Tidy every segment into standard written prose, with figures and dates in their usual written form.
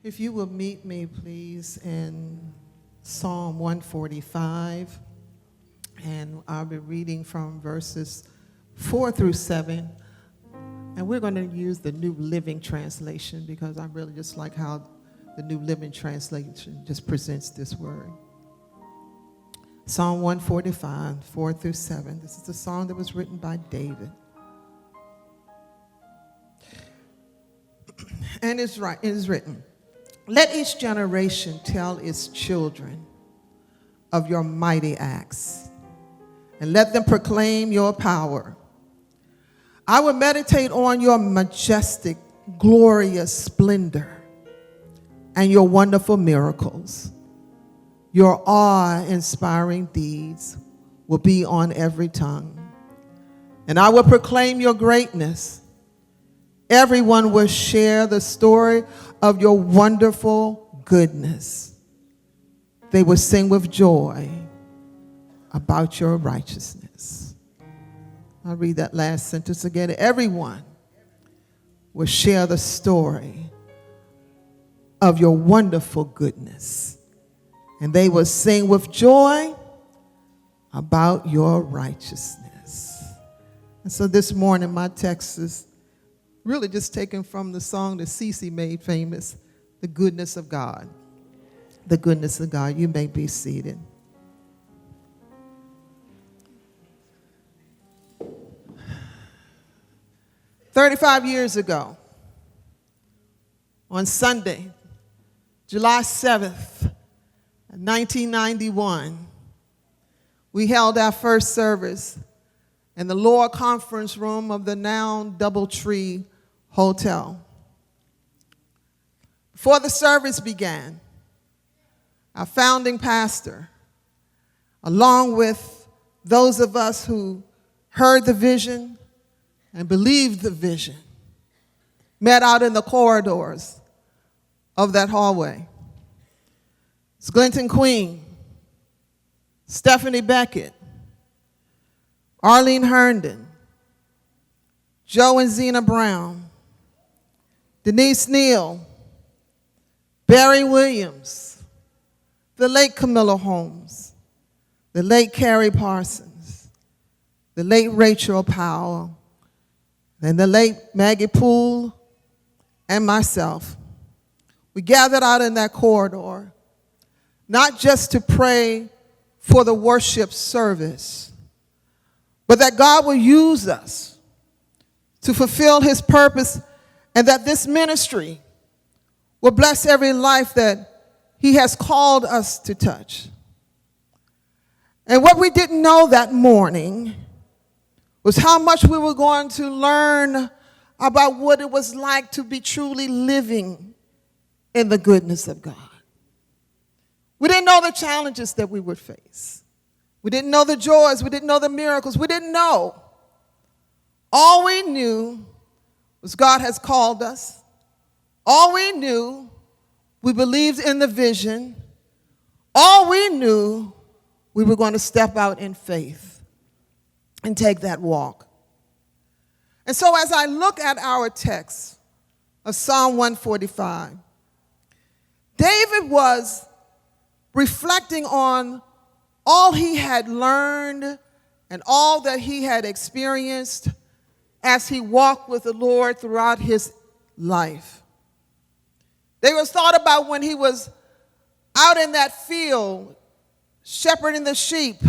If you will meet me, please, in Psalm 145, and I'll be reading from verses 4 through 7, and we're going to use the New Living Translation because I really just like how the New Living Translation just presents this word. Psalm 145, 4 through 7. This is a song that was written by David. And it is written, "Let each generation tell its children of your mighty acts, and let them proclaim your power. I will meditate on your majestic, glorious splendor and your wonderful miracles. Your awe-inspiring deeds will be on every tongue, and I will proclaim your greatness. Everyone will share the story of your wonderful goodness. They will sing with joy about your righteousness." I'll read that last sentence again. Everyone will share the story of your wonderful goodness, and they will sing with joy about your righteousness. And so this morning, my text is really just taken from the song that Cece made famous, "The Goodness of God." The goodness of God. You may be seated. "35 years ago, on Sunday, July 7th, 1991, we held our first service in the lower conference room of the now DoubleTree Hotel. Before the service began, our founding pastor, along with those of us who heard the vision and believed the vision, met out in the corridors of that hallway. It's Glenton Queen, Stephanie Beckett, Arlene Herndon, Joe and Zena Brown, Denise Neal, Barry Williams, the late Camilla Holmes, the late Carrie Parsons, the late Rachel Powell, and the late Maggie Poole, and myself. We gathered out in that corridor, not just to pray for the worship service, but that God will use us to fulfill his purpose, and that this ministry will bless every life that he has called us to touch. And what we didn't know that morning was how much we were going to learn about what it was like to be truly living in the goodness of God. We didn't know the challenges that we would face. We didn't know the joys. We didn't know the miracles. We didn't know. All we knew was God has called us. All we knew, we believed in the vision. All we knew, we were going to step out in faith and take that walk. And so as I look at our text of Psalm 145, David was reflecting on all he had learned and all that he had experienced as he walked with the Lord throughout his life. They was thought about when he was out in that field shepherding the sheep.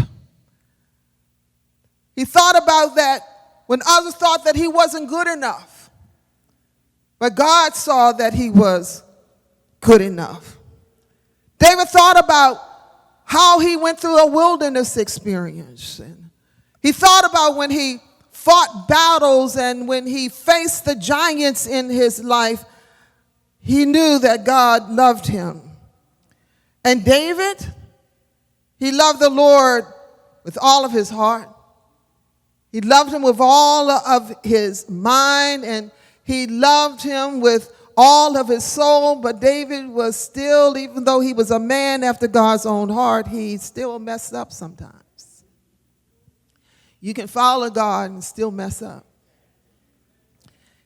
He thought about that when others thought that he wasn't good enough. But God saw that he was good enough. David thought about how he went through a wilderness experience. And he thought about when he fought battles and when he faced the giants in his life, he knew that God loved him. And David, he loved the Lord with all of his heart. He loved him with all of his mind, and he loved him with all of his soul. But David was still, even though he was a man after God's own heart, he still messed up sometimes. You can follow God and still mess up.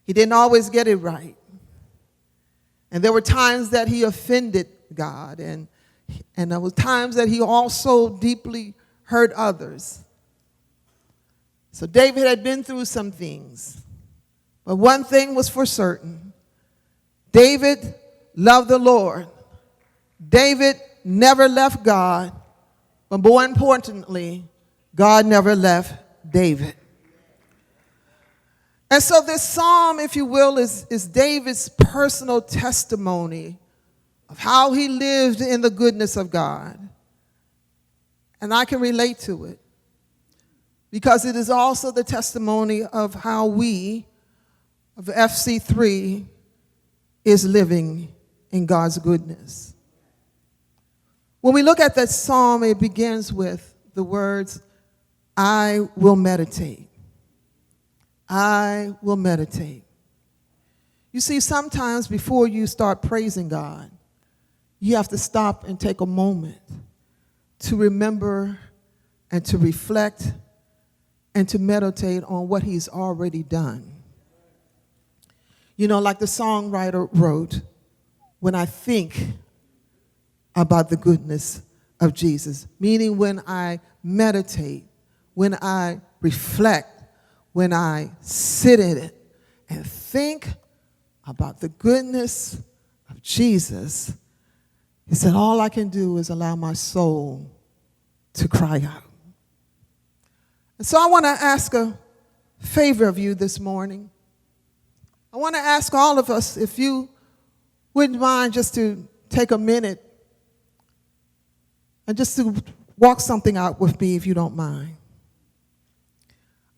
He didn't always get it right. And there were times that he offended God, and there were times that he also deeply hurt others. So David had been through some things. But one thing was for certain. David loved the Lord. David never left God. But more importantly, God never left David. And so this psalm, if you will, is David's personal testimony of how he lived in the goodness of God. And I can relate to it because it is also the testimony of how we, of FC3, is living in God's goodness. When we look at that psalm, it begins with the words, I will meditate. I will meditate. You see, sometimes before you start praising God, you have to stop and take a moment to remember and to reflect and to meditate on what he's already done. You know, like the songwriter wrote, when I think about the goodness of Jesus, meaning when I meditate, when I reflect, when I sit in it and think about the goodness of Jesus, he said, all I can do is allow my soul to cry out. And so I want to ask a favor of you this morning. I want to ask all of us if you wouldn't mind just to take a minute and just to walk something out with me, if you don't mind.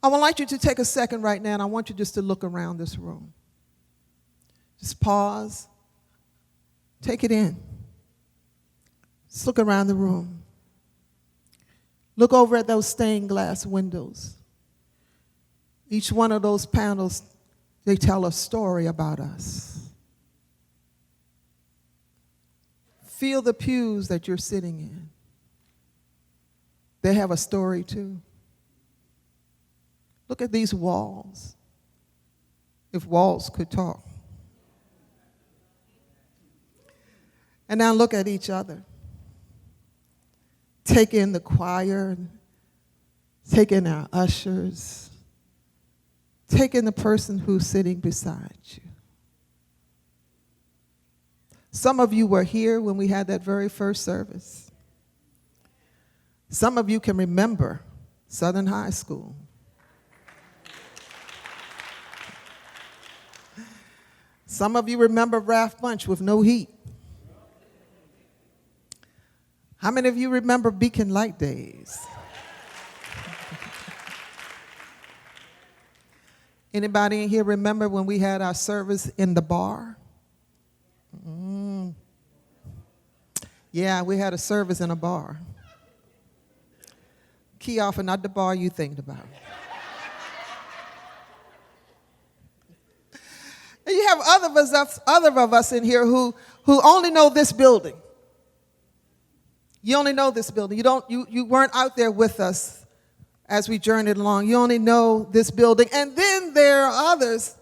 I would like you to take a second right now, and I want you just to look around this room. Just pause. Take it in. Just look around the room. Look over at those stained glass windows. Each one of those panels, they tell a story about us. Feel the pews that you're sitting in. They have a story too. Look at these walls. If walls could talk. And now look at each other. Take in the choir. Take in our ushers. Take in the person who's sitting beside you. Some of you were here when we had that very first service. Some of you can remember Southern High School. Some of you remember Raft Bunch with no heat. How many of you remember Beacon Light days? Anybody in here remember when we had our service in the bar? Yeah, we had a service in a bar. Key off and not the bar you think about. And you have other of us in here who only know this building. You only know this building. You weren't out there with us as we journeyed along. You only know this building. And then there are others,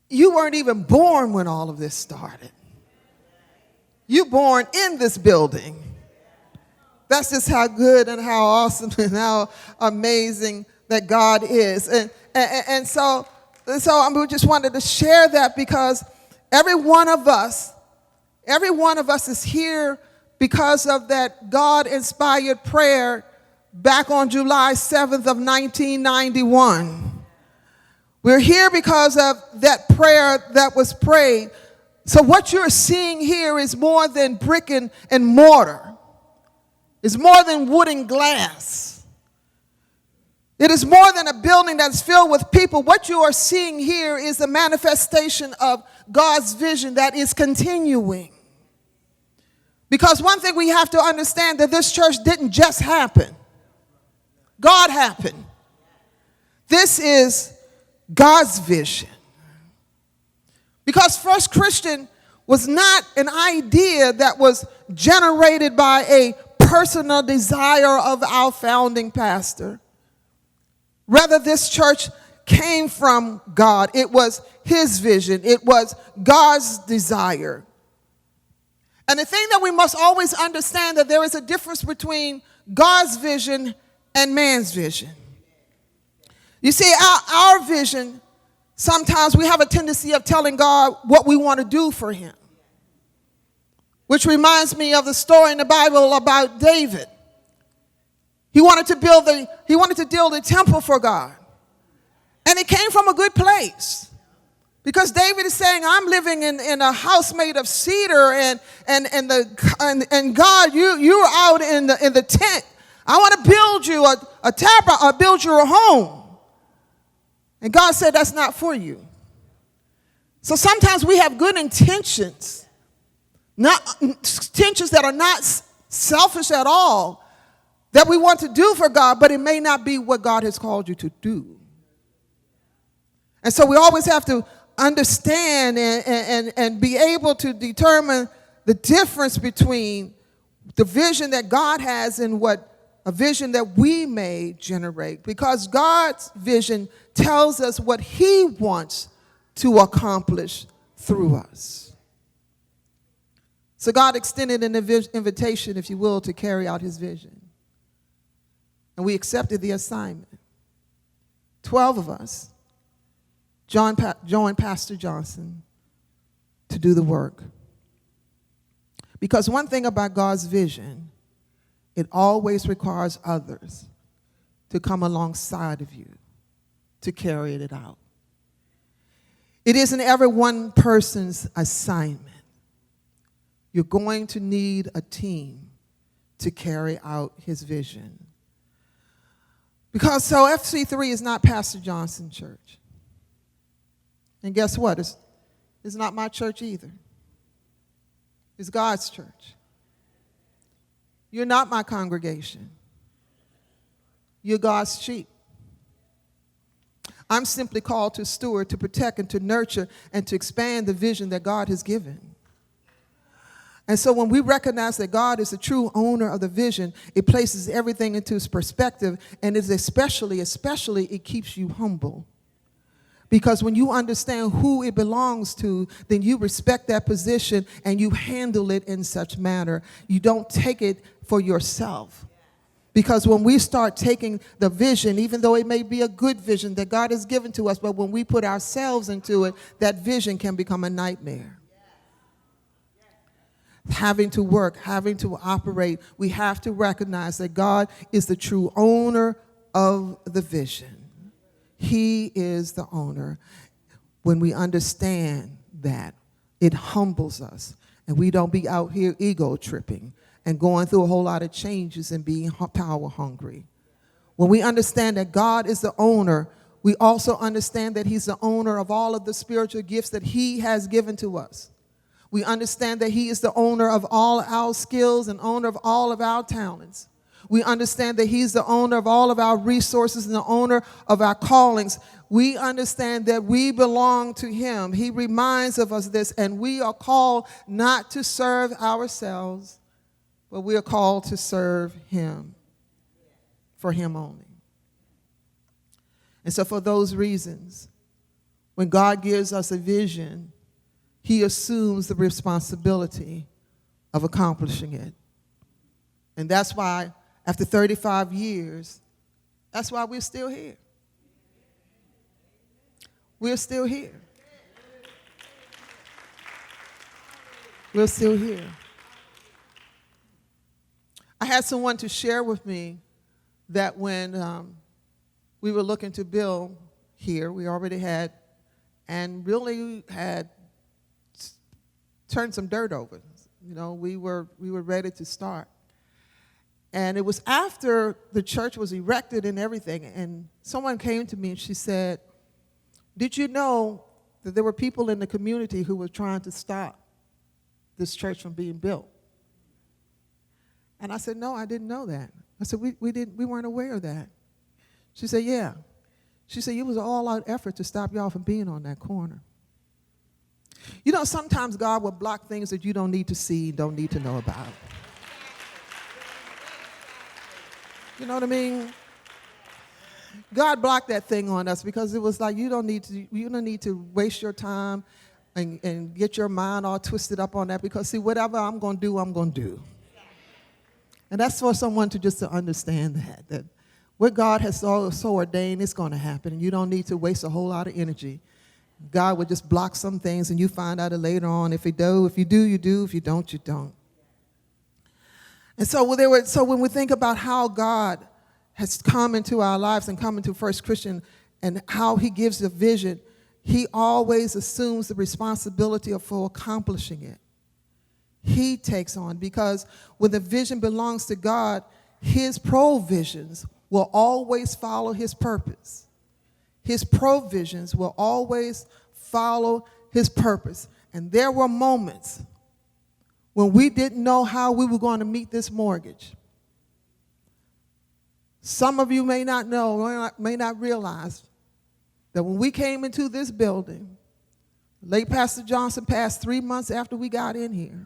you weren't even born when all of this started. You born in this building. That's just how good and how awesome and how amazing that God is. And so I just wanted to share that because every one of us is here because of that God-inspired prayer back on July 7th of 1991. We're here because of that prayer that was prayed. So what you're seeing here is more than brick and mortar. It's more than wood and glass. It is more than a building that's filled with people. What you are seeing here is a manifestation of God's vision that is continuing. Because one thing we have to understand that this church didn't just happen. God happened. This is God's vision. Because First Christian was not an idea that was generated by a personal desire of our founding pastor. Rather, this church came from God. It was his vision. It was God's desire. And the thing that we must always understand, that there is a difference between God's vision and man's vision. You see, our vision, sometimes we have a tendency of telling God what we want to do for him. Which reminds me of the story in the Bible about David. He wanted to build the temple for God. And it came from a good place. Because David is saying, I'm living in a house made of cedar, and God, you're out in the tent. I want to build you a tabernacle, or build you a home. And God said, that's not for you. So sometimes we have good intentions, intentions that are not selfish at all, that we want to do for God, but it may not be what God has called you to do. And so we always have to understand and be able to determine the difference between the vision that God has and a vision that we may generate. Because God's vision tells us what he wants to accomplish through us. So God extended an invitation, if you will, to carry out his vision. And we accepted the assignment. 12 of us joined Pastor Johnson to do the work. Because one thing about God's vision, it always requires others to come alongside of you to carry it out. It isn't every one person's assignment. You're going to need a team to carry out his vision. Because so FC3 is not Pastor Johnson's church. And guess what? It's not my church either. It's God's church. You're not my congregation. You're God's sheep. I'm simply called to steward, to protect, and to nurture, and to expand the vision that God has given. And so when we recognize that God is the true owner of the vision, it places everything into its perspective, and it's especially it keeps you humble. Because when you understand who it belongs to, then you respect that position and you handle it in such manner. You don't take it for yourself. Because when we start taking the vision, even though it may be a good vision that God has given to us, but when we put ourselves into it, that vision can become a nightmare. Having to work, having to operate, we have to recognize that God is the true owner of the vision. He is the owner. When we understand that, it humbles us, and we don't be out here ego tripping and going through a whole lot of changes and being power hungry. When we understand that God is the owner, we also understand that he's the owner of all of the spiritual gifts that he has given to us. We understand that he is the owner of all our skills and owner of all of our talents. We understand that he's the owner of all of our resources and the owner of our callings. We understand that we belong to him. He reminds of us this, and we are called not to serve ourselves, but we are called to serve him, for him only. And so for those reasons, when God gives us a vision, he assumes the responsibility of accomplishing it. And that's why, after 35 years, that's why we're still here. We're still here. We're still here. I had someone to share with me that when we were looking to build here, we already had, and really had turned some dirt over. You know, we were ready to start. And it was after the church was erected and everything, and someone came to me and she said, did you know that there were people in the community who were trying to stop this church from being built? And I said, no, I didn't know that. I said, we weren't aware of that. She said, yeah. She said, it was an all-out effort to stop y'all from being on that corner. You know, sometimes God will block things that you don't need to see, don't need to know about. You know what I mean? God blocked that thing on us because it was like you don't need to waste your time and get your mind all twisted up on that, because see, whatever I'm going to do, I'm going to do. And that's for someone to understand that what God has so ordained is going to happen, and you don't need to waste a whole lot of energy. God would just block some things, and you find out later on. If you do, you do. If you don't, you don't. And so when we think about how God has come into our lives and come into First Christian and how he gives the vision, he always assumes the responsibility for accomplishing it. He takes on, because when the vision belongs to God, his provisions will always follow his purpose. His provisions will always follow his purpose. And there were moments when we didn't know how we were going to meet this mortgage. Some of you may not know, may not realize that when we came into this building, late Pastor Johnson passed 3 months after we got in here,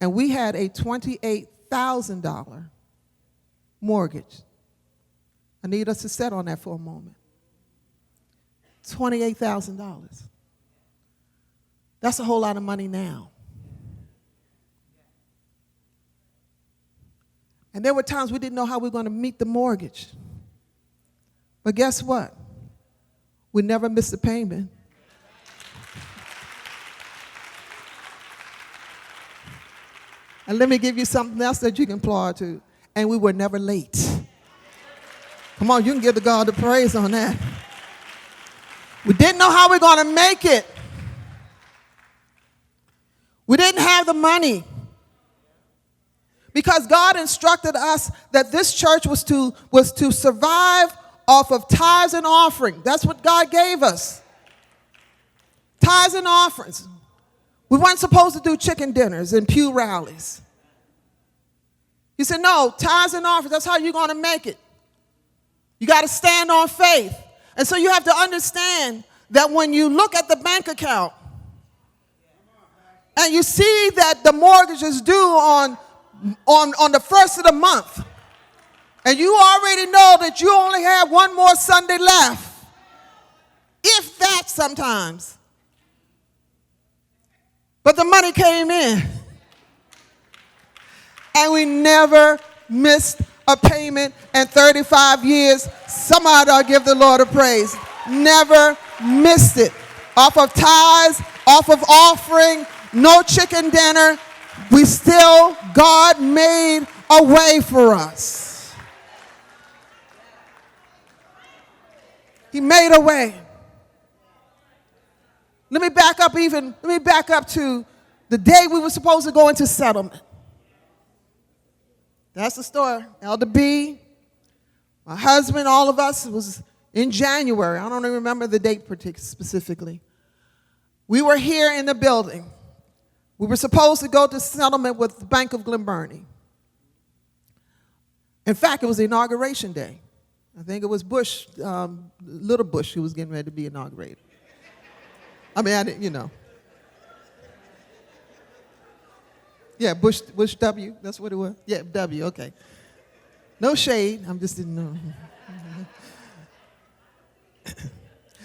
and we had a $28,000 mortgage. I need us to sit on that for a moment. $28,000. That's a whole lot of money now. And there were times we didn't know how we were going to meet the mortgage. But guess what? We never missed a payment. And let me give you something else that you can applaud to. And we were never late. Come on, you can give the God the praise on that. We didn't know how we were going to make it. We didn't have the money. Because God instructed us that this church was to survive off of tithes and offering. That's what God gave us. Tithes and offerings. We weren't supposed to do chicken dinners and pew rallies. He said, no, tithes and offerings, that's how you're going to make it. You got to stand on faith. And so you have to understand that when you look at the bank account and you see that the mortgage is due on the first of the month, and you already know that you only have one more Sunday left, if that sometimes. But the money came in, and we never missed a payment in 35 years. Somebody ought to give the Lord a praise. Never missed it. Off of tithes, off of offering, no chicken dinner. God made a way for us. He made a way. Let me back up to the day we were supposed to go into settlement. That's the story. Elder B, my husband, all of us, it was in January. I don't even remember the date specifically. We were here in the building. We were supposed to go to settlement with the Bank of Glen Burnie. In fact, it was the inauguration day. I think it was Bush, little Bush, who was getting ready to be inaugurated. I mean, I didn't, you know. Yeah, Bush W, that's what it was? Yeah, W, okay. No shade, I just didn't know.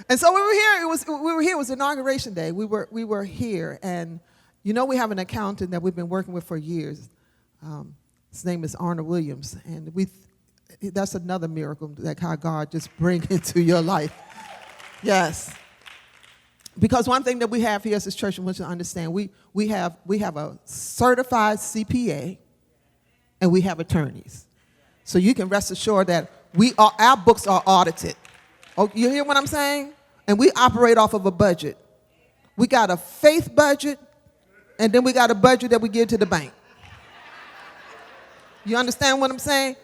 And so we were here, it was inauguration day. We were here, and you know, we have an accountant that we've been working with for years. His name is Arnold Williams, and that's another miracle, like how God just brings into your life. Yes. Because one thing that we have here as this church, and want you to understand, we have a certified CPA, and we have attorneys. So you can rest assured that our books are audited. Oh, you hear what I'm saying? And we operate off of a budget. We got a faith budget, and then we got a budget that we give to the bank. You understand what I'm saying?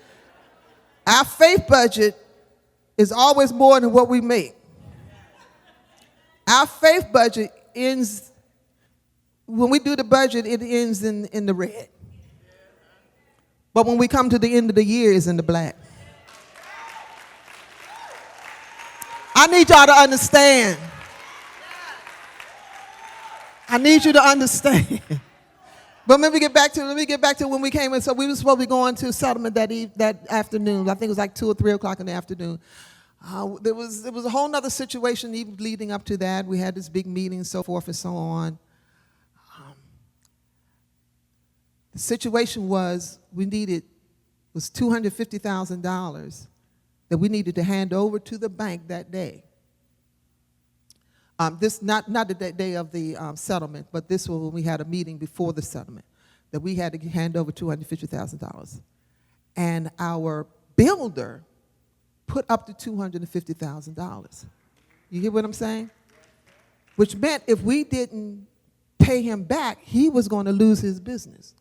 Our faith budget is always more than what we make. Our faith budget ends, when we do the budget, it ends in the red. But when we come to the end of the year, it's in the black. I need y'all to understand. I need you to understand. But let me get back to when we came in. So we were supposed to be going to settlement that afternoon. I think it was like 2 or 3 o'clock in the afternoon. There was a whole nother situation even leading up to that. We had this big meeting and so forth and so on. The situation was was $250,000 that we needed to hand over to the bank that day. This not the day of the settlement, but this was when we had a meeting before the settlement, that we had to hand over $250,000. And our builder put up to $250,000. You hear what I'm saying? Which meant if we didn't pay him back, he was going to lose his business.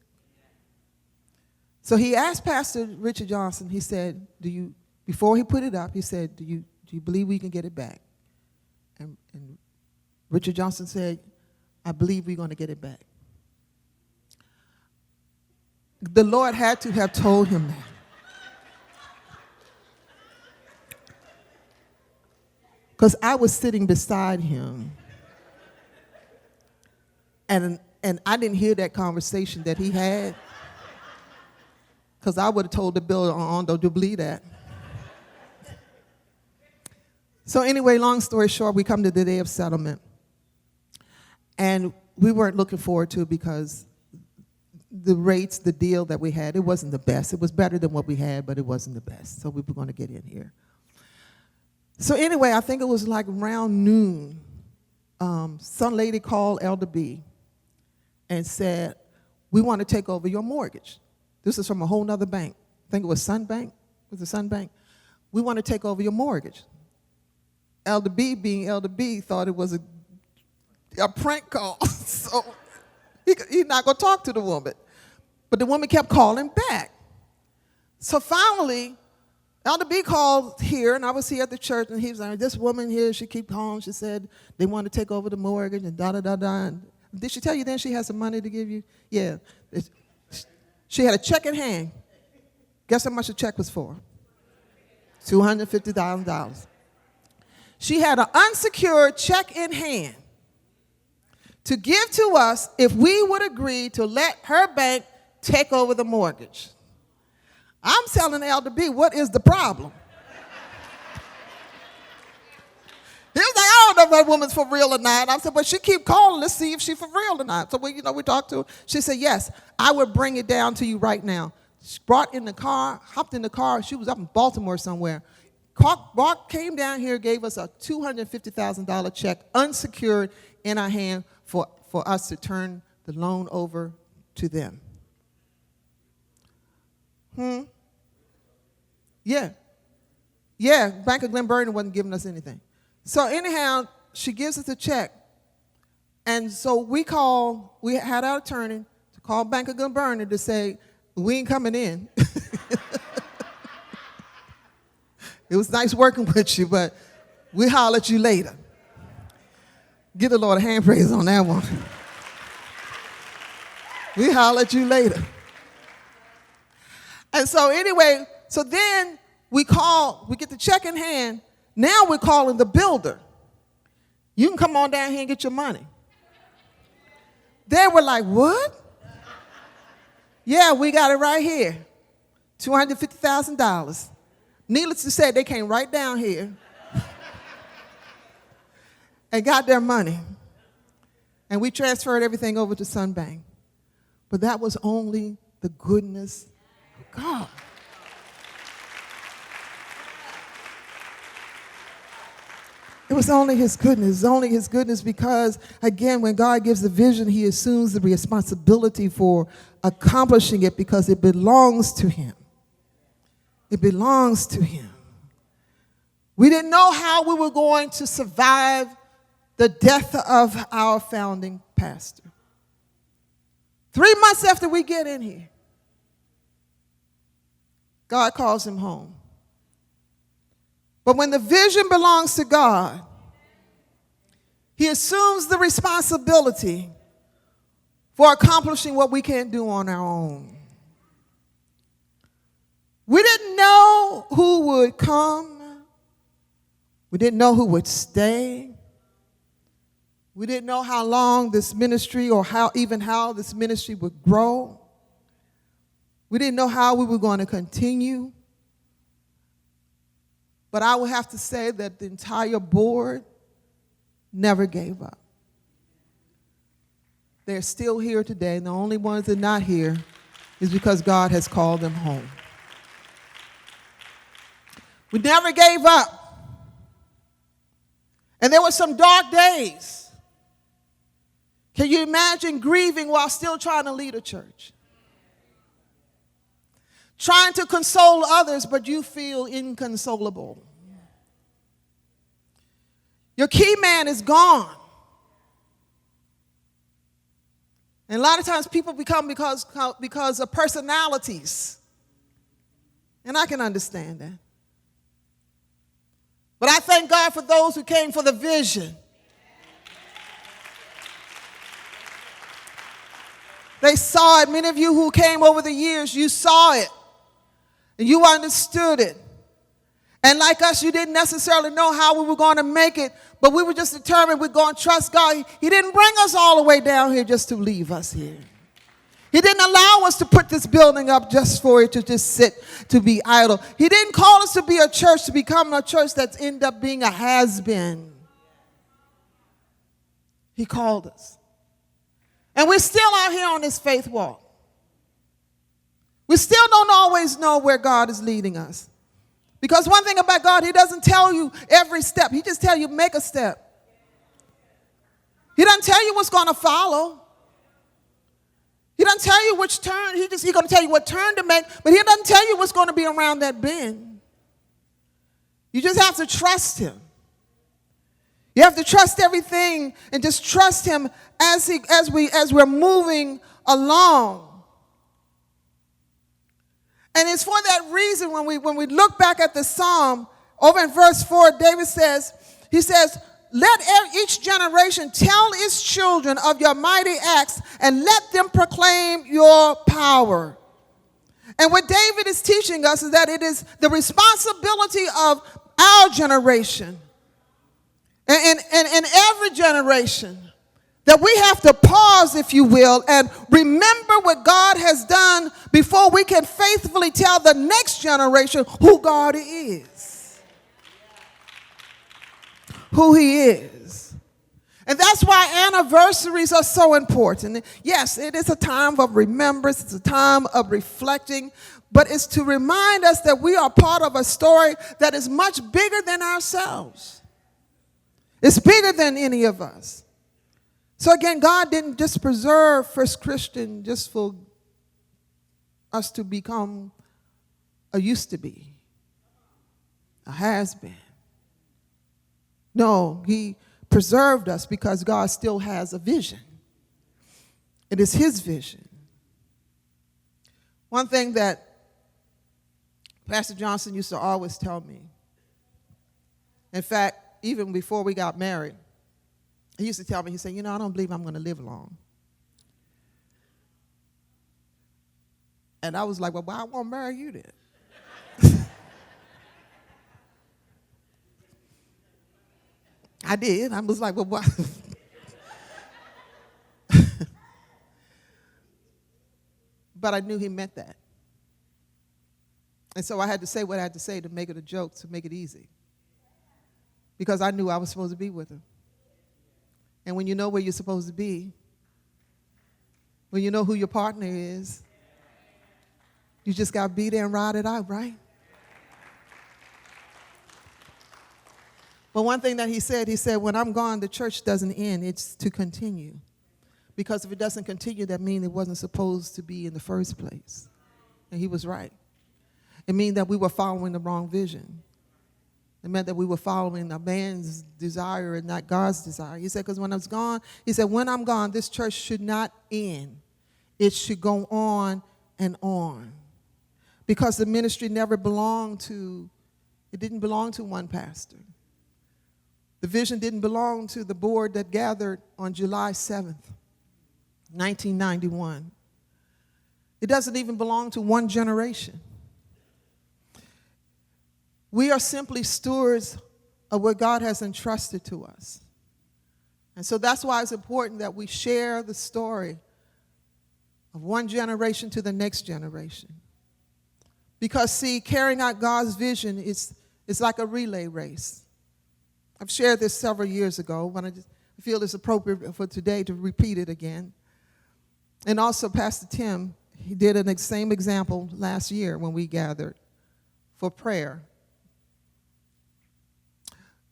So he asked Pastor Richard Johnson, he said, before he put it up, he said, do you believe we can get it back? And Richard Johnson said, I believe we're going to get it back. The Lord had to have told him that. Because I was sitting beside him, and I didn't hear that conversation that he had, because I would have told the builder, don't believe that. So anyway, long story short, we come to the day of settlement, and we weren't looking forward to it because the rates, the deal that we had, it wasn't the best. It was better than what we had, but it wasn't the best. So we were going to get in here. So anyway, I think it was like around noon, some lady called Elder B and said, we want to take over your mortgage. This is from a whole nother bank. I think it was Sun Bank. Was it Sun Bank? We want to take over your mortgage. Elder B, being Elder B, thought it was a prank call. So he's not going to talk to the woman. But the woman kept calling back. So finally, Elder B called here, and I was here at the church, and he was like, this woman here, she keep calling. She said they want to take over the mortgage and da-da-da-da. Did she tell you then she has some money to give you? Yeah. She had a check in hand. Guess how much the check was for? $250,000. She had an unsecured check in hand to give to us if we would agree to let her bank take over the mortgage. I'm telling Elder B, what is the problem? He was like, I don't know if that woman's for real or not. I said, but she keep calling. Let's see if she's for real or not. So we talked to her. She said, yes, I would bring it down to you right now. She brought in the car, hopped in the car. She was up in Baltimore somewhere. Came down here, gave us a $250,000 check, unsecured, in our hand for us to turn the loan over to them. Yeah, Bank of Glen Burnie wasn't giving us anything. So anyhow, she gives us a check. And so we had our attorney to call Bank of Glen Burnie to say, we ain't coming in. It was nice working with you, but we'll holler at you later. Give the Lord a hand praise on that one. We'll holler at you later. And so anyway, so then we get the check in hand. Now we're calling the builder. You can come on down here and get your money. They were like, what? Yeah, we got it right here. $250,000. Needless to say, they came right down here and got their money. And we transferred everything over to Sun Bank. But that was only the goodness of God. It was only his goodness because, again, when God gives a vision, he assumes the responsibility for accomplishing it because it belongs to him. It belongs to him. We didn't know how we were going to survive the death of our founding pastor. 3 months after we get in here, God calls him home. But when the vision belongs to God, he assumes the responsibility for accomplishing what we can't do on our own. We didn't know who would come. We didn't know who would stay. We didn't know how long this ministry or how this ministry would grow. We didn't know how we were going to continue. But I would have to say that the entire board never gave up. They're still here today, and the only ones that are not here is because God has called them home. We never gave up. And there were some dark days. Can you imagine grieving while still trying to lead a church? Trying to console others, but you feel inconsolable. Your key man is gone. And a lot of times people become because of personalities. And I can understand that. But I thank God for those who came for the vision. They saw it. Many of you who came over the years, you saw it. And you understood it. And like us, you didn't necessarily know how we were going to make it, but we were just determined we're going to trust God. He didn't bring us all the way down here just to leave us here. He didn't allow us to put this building up just for it to just sit, to be idle. He didn't call us to be a church, to become a church that's end up being a has-been. He called us. And we're still out here on this faith walk. We still don't always know where God is leading us. Because one thing about God, he doesn't tell you every step. He just tells you make a step. He doesn't tell you what's going to follow. He doesn't tell you which turn. He's going to tell you what turn to make, but he doesn't tell you what's going to be around that bend. You just have to trust him. You have to trust everything and just trust him as we're moving along. And it's for that reason when we look back at the psalm, over in verse 4, David says, let each generation tell its children of your mighty acts and let them proclaim your power. And what David is teaching us is that it is the responsibility of our generation and every generation that we have to pause, if you will, and remember what God has done before we can faithfully tell the next generation who God is. Who he is. And that's why anniversaries are so important. Yes, it is a time of remembrance. It's a time of reflecting. But it's to remind us that we are part of a story that is much bigger than ourselves. It's bigger than any of us. So again, God didn't just preserve First Christian just for us to become a used to be, a has been. No, he preserved us because God still has a vision. It is his vision. One thing that Pastor Johnson used to always tell me, in fact, even before we got married, he used to tell me, he said, I don't believe I'm going to live long. And I was like, well, why I won't marry you then? I did. I was like, well, why? But I knew he meant that. And so I had to say what I had to say to make it a joke, to make it easy. Because I knew I was supposed to be with him. And when you know where you're supposed to be, when you know who your partner is, you just got to be there and ride it out, right? But one thing that he said, when I'm gone, the church doesn't end. It's to continue. Because if it doesn't continue, that means it wasn't supposed to be in the first place. And he was right. It means that we were following the wrong vision. It meant that we were following a man's desire and not God's desire. He said, because when I was gone, he said, when I'm gone, this church should not end. It should go on and on. Because the ministry never didn't belong to one pastor. The vision didn't belong to the board that gathered on July 7th, 1991. It doesn't even belong to one generation. We are simply stewards of what God has entrusted to us. And so that's why it's important that we share the story of one generation to the next generation. Because, see, carrying out God's vision is is like a relay race. I've shared this several years ago, but I feel it's appropriate for today to repeat it again. And also, Pastor Tim, he did the same example last year when we gathered for prayer.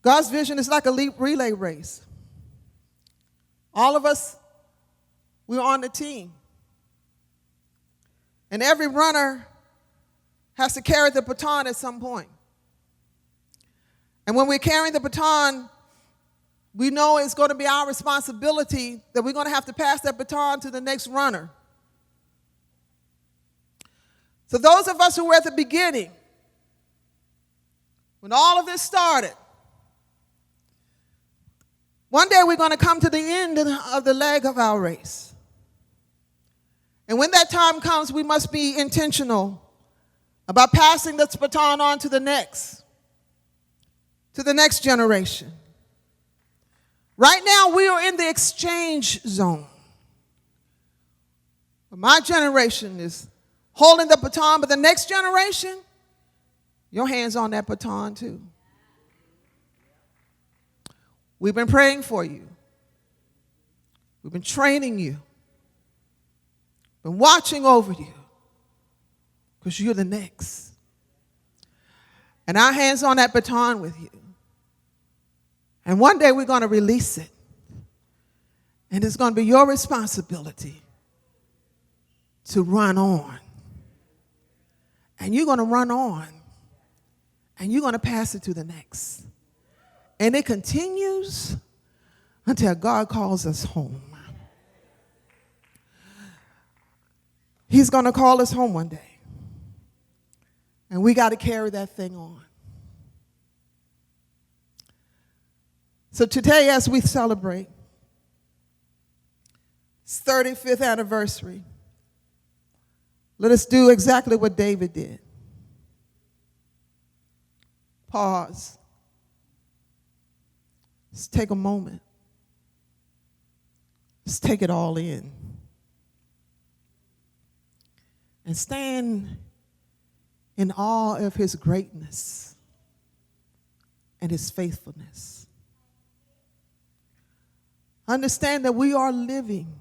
God's vision is like a relay race. All of us, we're on the team. And every runner has to carry the baton at some point. And when we're carrying the baton, we know it's going to be our responsibility that we're going to have to pass that baton to the next runner. So those of us who were at the beginning, when all of this started, one day we're going to come to the end of the leg of our race. And when that time comes, we must be intentional about passing this baton on to the next generation. Right now, we are in the exchange zone. My generation is holding the baton, but the next generation, your hand's on that baton too. We've been praying for you. We've been training you. Been watching over you because you're the next. And our hands on that baton with you. And one day we're going to release it. And it's going to be your responsibility to run on. And you're going to run on. And you're going to pass it to the next. And it continues until God calls us home. He's going to call us home one day. And we got to carry that thing on. So today, as we celebrate its 35th anniversary, let us do exactly what David did. Pause. Let's take a moment. Let's take it all in. And stand in awe of his greatness and his faithfulness. Understand that we are living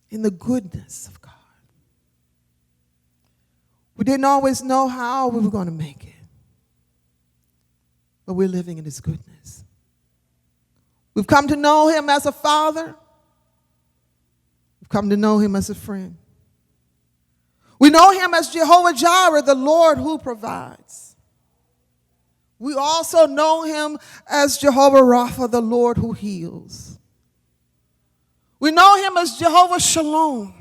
in the goodness of God. We didn't always know how we were going to make it, but we're living in his goodness. We've come to know him as a father. We've come to know him as a friend. We know him as Jehovah Jireh, the Lord who provides. We also know him as Jehovah Rapha, the Lord who heals. We know him as Jehovah Shalom.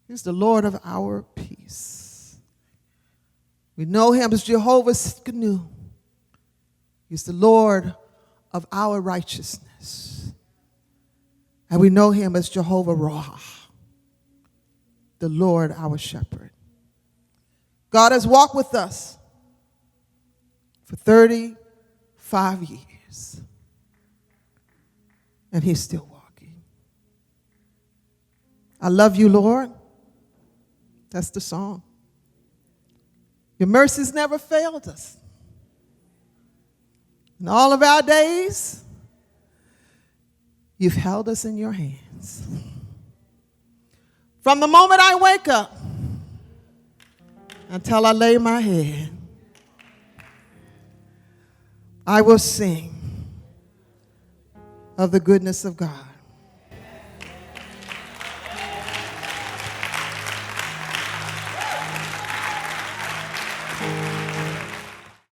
He's the Lord of our peace. We know him as Jehovah Tsidkenu. He's the Lord of our righteousness. And we know him as Jehovah Roha, the Lord our shepherd. God has walked with us for 35 years. And he's still walking. I love you, Lord. That's the song. Your mercies never failed us. In all of our days, you've held us in your hands. From the moment I wake up until I lay my head, I will sing of the goodness of God.